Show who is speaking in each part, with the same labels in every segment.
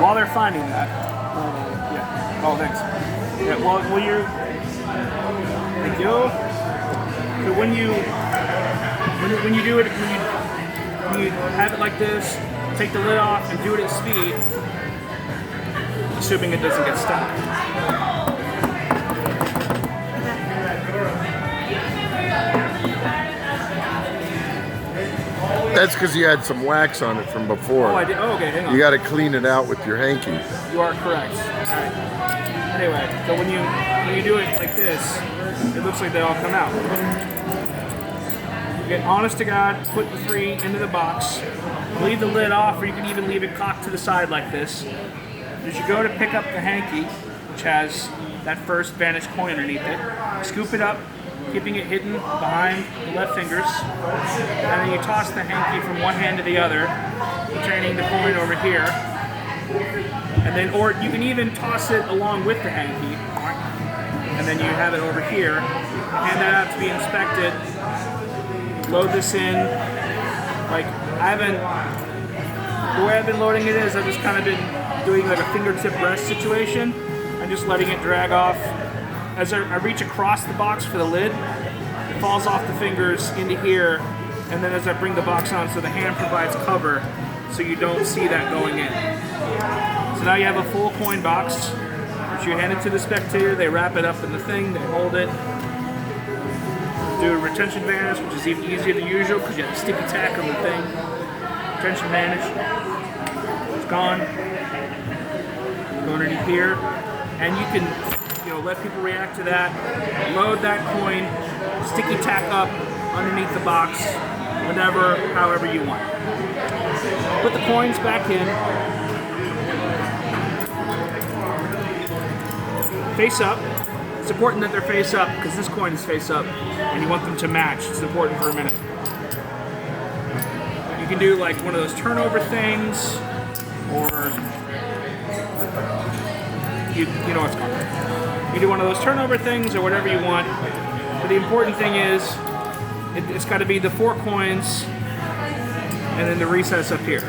Speaker 1: while they're finding that, yeah. Oh, thanks. Yeah. Well, you're. Thank you. So when you do it, when you have it like this, take the lid off and do it at speed, assuming it doesn't get stuck.
Speaker 2: That's because you had some wax on it from before.
Speaker 1: Oh, I did. Oh, okay, hang on.
Speaker 2: You got to clean it out with your hanky.
Speaker 1: You are correct. All right. Anyway, so when you do it like this, it looks like they all come out. Get honest to God, put the 3 into the box, leave the lid off, or you can even leave it cocked to the side like this. As you go to pick up the hanky, which has that first vanished coin underneath it, scoop it up, keeping it hidden behind the left fingers, and then you toss the hanky from one hand to the other, retaining the coin over here. And then, or you can even toss it along with the hanky, and then you have it over here. Hand that out to be inspected. Load this in. Like the way I've been loading it is I've just kind of been doing like a fingertip rest situation. I'm just letting it drag off. As I reach across the box for the lid, it falls off the fingers into here, and then as I bring the box on, so the hand provides cover so you don't see that going in. So now you have a full coin box, which you hand it to the spectator, they wrap it up in the thing, they hold it, do a retention vanish, which is even easier than usual because you have the sticky tack on the thing. Retention vanish, it's gone. Go underneath here, and you can let people react to that. Load that coin, sticky tack up underneath the box, whatever, however you want. Put the coins back in. Face up. It's important that they're face up because this coin is face up and you want them to match. It's important for a minute. You can do like one of those turnover things, or you know what's called. You do one of those turnover things or whatever you want. But the important thing is it's got to be the 4 coins and then the recess up here.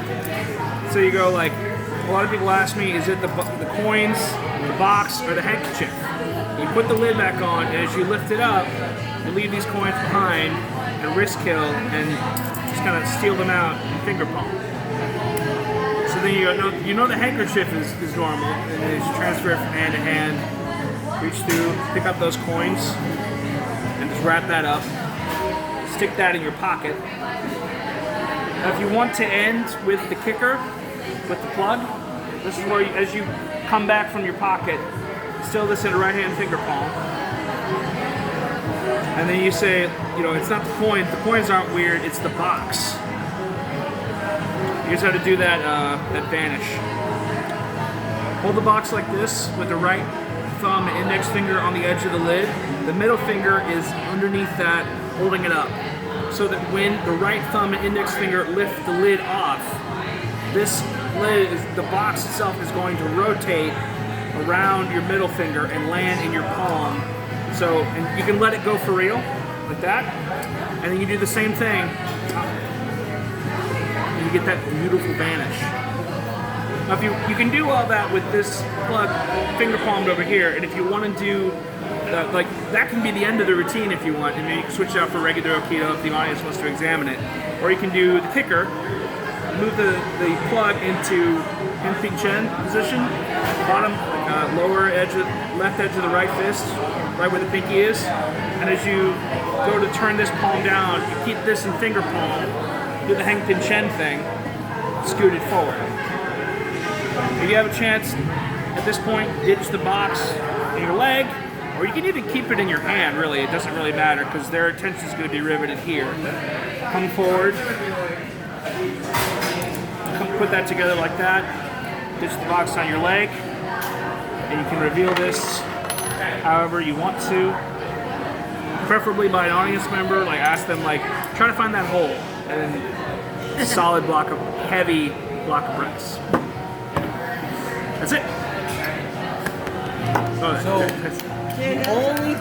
Speaker 1: So you go like, a lot of people ask me, is it the coins, the box, or the handkerchief? You put the lid back on, and as you lift it up, you leave these coins behind and wrist kill and just kind of steal them out in finger palm. So then you know the handkerchief is normal, and then you transfer it from hand to hand. Reach through, pick up those coins, and just wrap that up. Stick that in your pocket. Now if you want to end with the kicker, with the plug, this is where as you come back from your pocket, still this in a right hand finger palm. And then you say, it's not the coin, the coins aren't weird, it's the box. You just have to do that vanish. Hold the box like this with the right thumb and index finger on the edge of the lid. The middle finger is underneath that, holding it up. So that when the right thumb and index finger lift the lid off, this lid, the box itself is going to rotate around your middle finger and land in your palm. So, and you can let it go for real, like that. And then you do the same thing. And you get that beautiful vanish. Now you can do all that with this plug finger palmed over here, and if you want to do, like that can be the end of the routine if you want, and you can switch it out for regular Aikido if the audience wants to examine it. Or you can do the kicker, move the plug into Henping Chen position, bottom, lower edge, left edge of the right fist, right where the pinky is, and as you go to turn this palm down, you keep this in finger palm, do the Henping Chen thing, scoot it forward. If you have a chance, at this point, ditch the box in your leg, or you can even keep it in your hand, really. It doesn't really matter, because their attention is going to be riveted here. Come forward. Put that together like that. Ditch the box on your leg, and you can reveal this however you want to. Preferably by an audience member, like ask them, like, try to find that hole, and a solid block of, heavy block of brass. That's it.
Speaker 3: So, the only